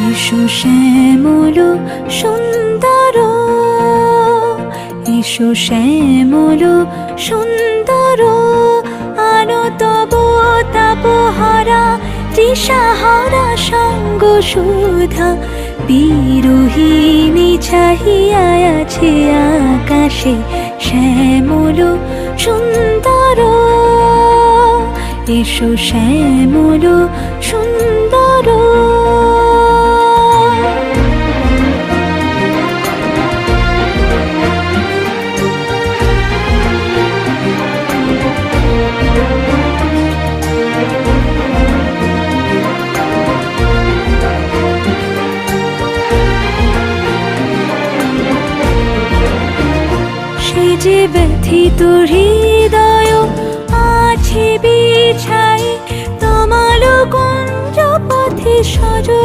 এসো শ্যামল সুন্দর, এসো শ্যামল সুন্দর, আনো তব তাপহারা তৃষাহারা সঙ্গ সুধা। বিরোহিণী চাহিয়া আছে আকাশে শ্যামল সুন্দর, এসো শ্যামল সুন্দর। সে যে ব্যথিত হৃদয় আছে বিছাই, তমাল কুঞ্জ পথে সজল